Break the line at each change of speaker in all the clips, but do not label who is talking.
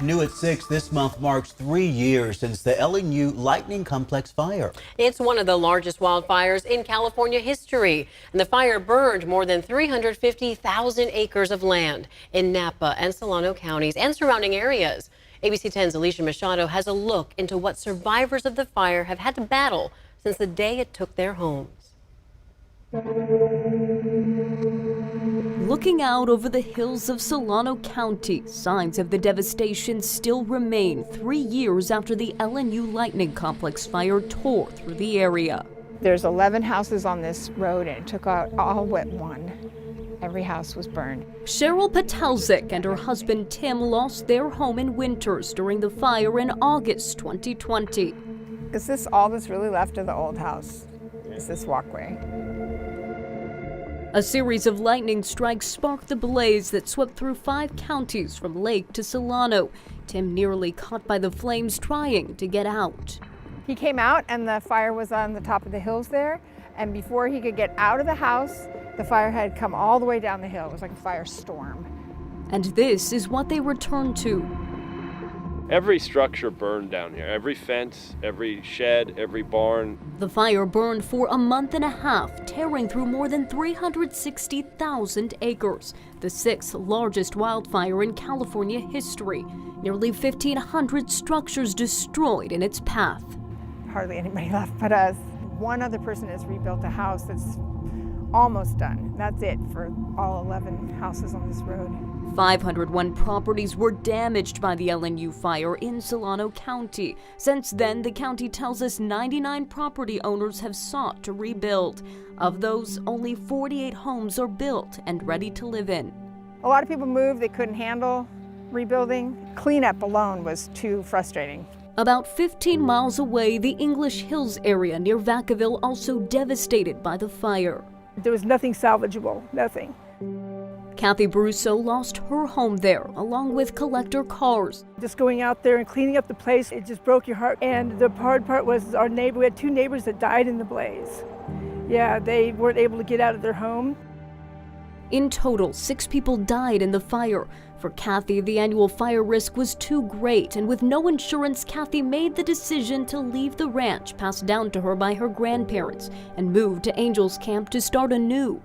New at 6 this month marks 3 years since the LNU Lightning Complex Fire.
It's one of the largest wildfires in California history, and the fire burned more than 350,000 acres of land in Napa and Solano counties and surrounding areas. ABC 10's Alicia Machado has a look into what survivors of the fire have had to battle since the day it took their homes.
Looking out over the hills of Solano County, signs of the devastation still remain 3 years after the LNU Lightning Complex Fire tore through the area.
There's 11 houses on this road, and it took out all but one. Every house was burned.
Cheryl Patelzik and her husband Tim lost their home in Winters during the fire in August 2020.
Is this all that's really left of the old house? Is this walkway?
A series of lightning strikes sparked the blaze that swept through 5 counties from Lake to Solano. Tim nearly caught by the flames trying to get out.
He came out and the fire was on the top of the hills there, and before he could get out of the house, the fire had come all the way down the hill. It was like a firestorm.
And this is what they returned to.
Every structure burned down here, every fence, every shed, every barn.
The fire burned for a month and a half, tearing through more than 360,000 acres, the 6th largest wildfire in California history. Nearly 1,500 structures destroyed in its path.
Hardly anybody left but us. One other person has rebuilt a house that's almost done. That's it for all 11 houses on this road.
501 properties were damaged by the LNU fire in Solano County. Since then, the county tells us 99 property owners have sought to rebuild. Of those, only 48 homes are built and ready to live in.
A lot of people moved. They couldn't handle rebuilding. Cleanup alone was too frustrating.
About 15 miles away, the English Hills area near Vacaville also devastated by the fire.
There was nothing salvageable, nothing.
Kathy Brusso lost her home there, along with collector cars.
Just going out there and cleaning up the place, it just broke your heart. And the hard part was our neighbor, we had 2 neighbors that died in the blaze. Yeah, they weren't able to get out of their home.
In total, 6 people died in the fire. For Kathy, the annual fire risk was too great, and with no insurance, Kathy made the decision to leave the ranch passed down to her by her grandparents and move to Angels Camp to start anew.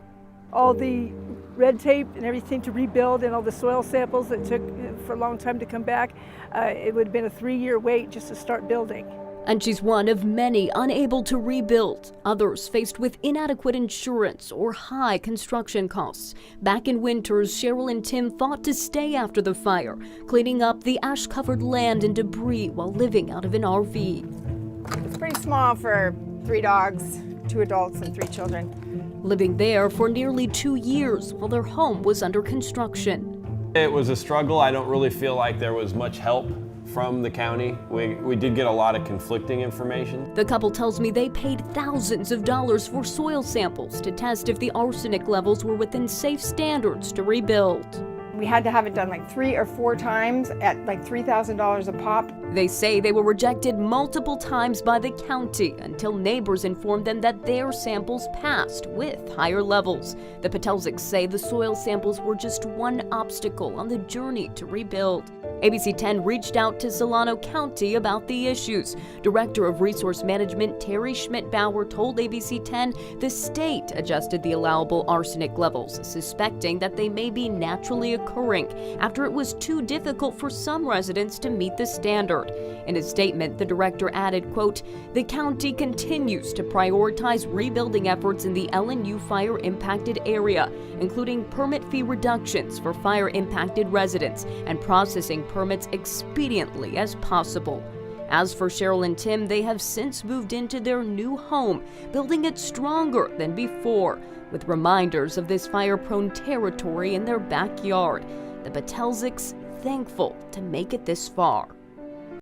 All the red tape and everything to rebuild and all the soil samples that took for a long time to come back, it would have been a 3-year wait just to start building.
And she's one of many unable to rebuild, others faced with inadequate insurance or high construction costs. Back in Winters, Cheryl and Tim fought to stay after the fire, cleaning up the ash-covered land and debris while living out of an RV.
It's pretty small for 3 dogs, 2 adults, and 3 children.
Living there for nearly 2 years while their home was under construction.
It was a struggle. I don't really feel like there was much help from the county. We did get a lot of conflicting information.
The couple tells me they paid thousands of dollars for soil samples to test if the arsenic levels were within safe standards to rebuild.
We had to have it done like 3 or 4 times at like $3,000 a pop.
They say they were rejected multiple times by the county until neighbors informed them that their samples passed with higher levels. The Patelziks say the soil samples were just one obstacle on the journey to rebuild. ABC 10 reached out to Solano County about the issues. Director of Resource Management Terry Schmidt-Bauer told ABC 10 the state adjusted the allowable arsenic levels, suspecting that they may be naturally occurring after it was too difficult for some residents to meet the standard. In a statement, the director added, quote, "The county continues to prioritize rebuilding efforts in the LNU fire-impacted area, including permit fee reductions for fire-impacted residents and processing permits expediently as possible." As for Cheryl and Tim, they have since moved into their new home, building it stronger than before, with reminders of this fire-prone territory in their backyard. The Patelziks thankful to make it this far.